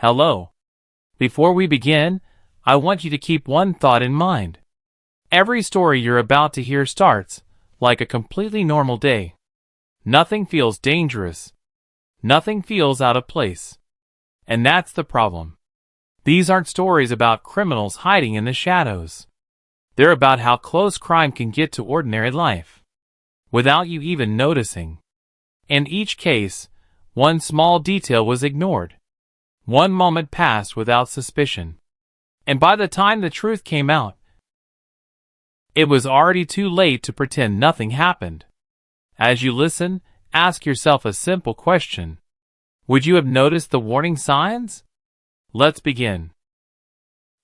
Hello. Before we begin, I want you to keep one thought in mind. Every story you're about to hear starts like a completely normal day. Nothing feels dangerous. Nothing feels out of place. And that's the problem. These aren't stories about criminals hiding in the shadows. They're about how close crime can get to ordinary life, without you even noticing. In each case, one small detail was ignored. One moment passed without suspicion. And by the time the truth came out, it was already too late to pretend nothing happened. As you listen, ask yourself a simple question. Would you have noticed the warning signs? Let's begin.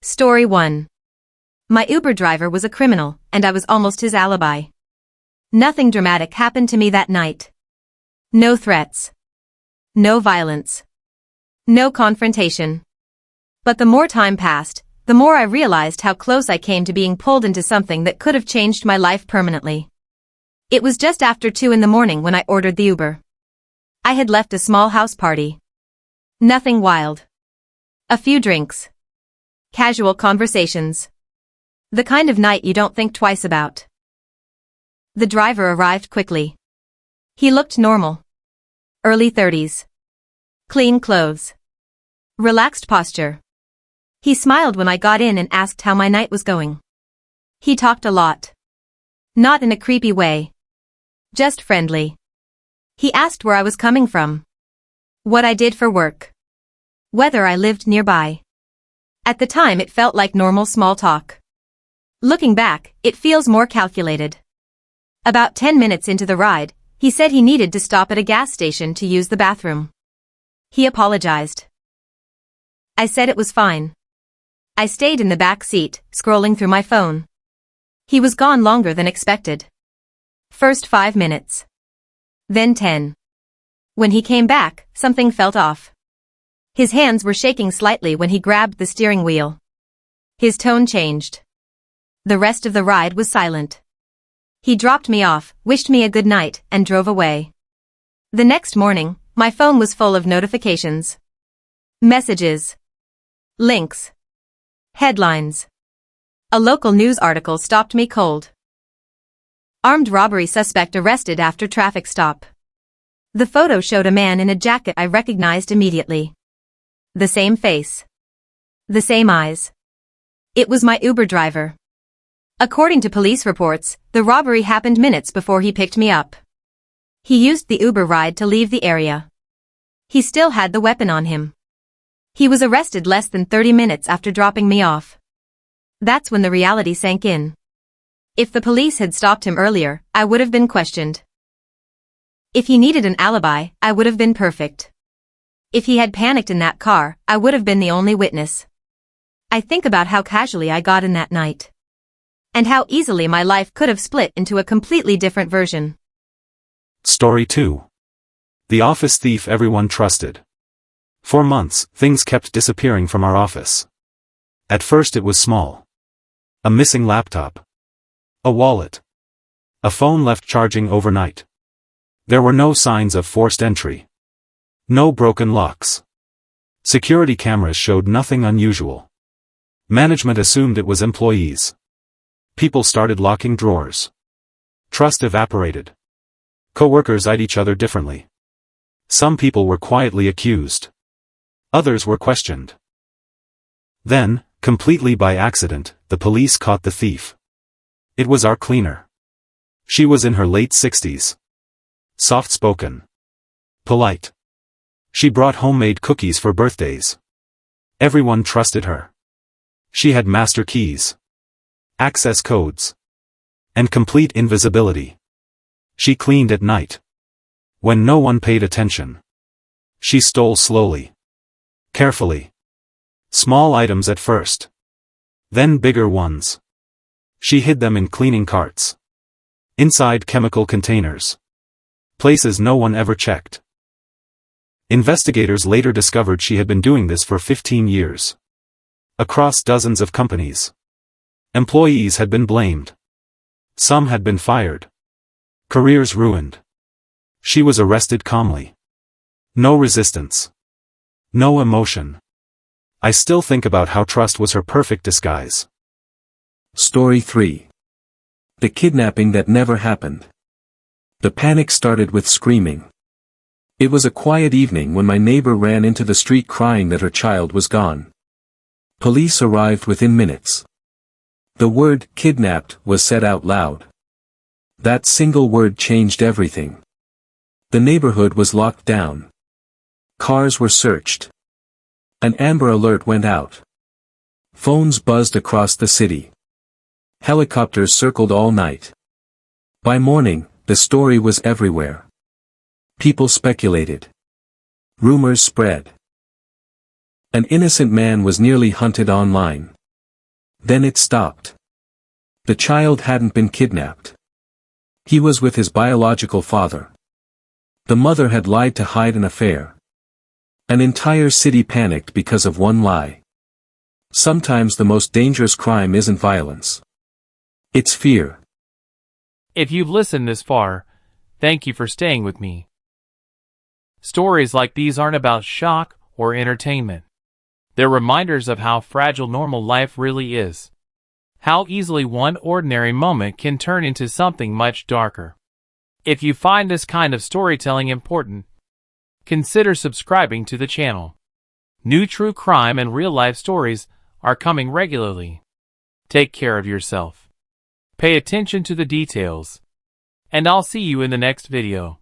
Story 1. My Uber driver was a criminal, and I was almost his alibi. Nothing dramatic happened to me that night. No threats. No violence. No confrontation. But the more time passed, the more I realized how close I came to being pulled into something that could have changed my life permanently. It was just after 2 in the morning when I ordered the Uber. I had left a small house party. Nothing wild. A few drinks. Casual conversations. The kind of night you don't think twice about. The driver arrived quickly. He looked normal. Early 30s. Clean clothes. Relaxed posture. He smiled when I got in and asked how my night was going. He talked a lot. Not in a creepy way. Just friendly. He asked where I was coming from. What I did for work. Whether I lived nearby. At the time it felt like normal small talk. Looking back, it feels more calculated. About 10 minutes into the ride, he said he needed to stop at a gas station to use the bathroom. He apologized. I said it was fine. I stayed in the back seat, scrolling through my phone. He was gone longer than expected. First 5 minutes. Then 10. When he came back, something felt off. His hands were shaking slightly when he grabbed the steering wheel. His tone changed. The rest of the ride was silent. He dropped me off, wished me a good night, and drove away. The next morning, my phone was full of notifications. Messages. Links. Headlines. A local news article stopped me cold. Armed robbery suspect arrested after traffic stop. The photo showed a man in a jacket I recognized immediately. The same face. The same eyes. It was my Uber driver. According to police reports, the robbery happened minutes before he picked me up. He used the Uber ride to leave the area. He still had the weapon on him. He was arrested less than 30 minutes after dropping me off. That's when the reality sank in. If the police had stopped him earlier, I would have been questioned. If he needed an alibi, I would have been perfect. If he had panicked in that car, I would have been the only witness. I think about how casually I got in that night. And how easily my life could have split into a completely different version. Story 2. The office thief everyone trusted. For months, things kept disappearing from our office. At first it was small. A missing laptop. A wallet. A phone left charging overnight. There were no signs of forced entry. No broken locks. Security cameras showed nothing unusual. Management assumed it was employees. People started locking drawers. Trust evaporated. Coworkers eyed each other differently. Some people were quietly accused. Others were questioned. Then, completely by accident, the police caught the thief. It was our cleaner. She was in her late 60s. Soft-spoken. Polite. She brought homemade cookies for birthdays. Everyone trusted her. She had master keys. Access codes. And complete invisibility. She cleaned at night. When no one paid attention. She stole slowly. Carefully. Small items at first. Then bigger ones. She hid them in cleaning carts. Inside chemical containers. Places no one ever checked. Investigators later discovered she had been doing this for 15 years. Across dozens of companies. Employees had been blamed. Some had been fired. Careers ruined. She was arrested calmly. No resistance. No emotion. I still think about how trust was her perfect disguise. Story 3. The kidnapping that never happened. The panic started with screaming. It was a quiet evening when my neighbor ran into the street crying that her child was gone. Police arrived within minutes. The word kidnapped was said out loud. That single word changed everything. The neighborhood was locked down. Cars were searched. An Amber Alert went out. Phones buzzed across the city. Helicopters circled all night. By morning, the story was everywhere. People speculated. Rumors spread. An innocent man was nearly hunted online. Then it stopped. The child hadn't been kidnapped. He was with his biological father. The mother had lied to hide an affair. An entire city panicked because of one lie. Sometimes the most dangerous crime isn't violence. It's fear. If you've listened this far, thank you for staying with me. Stories like these aren't about shock or entertainment. They're reminders of how fragile normal life really is. How easily one ordinary moment can turn into something much darker. If you find this kind of storytelling important, consider subscribing to the channel. New true crime and real-life stories are coming regularly. Take care of yourself. Pay attention to the details. And I'll see you in the next video.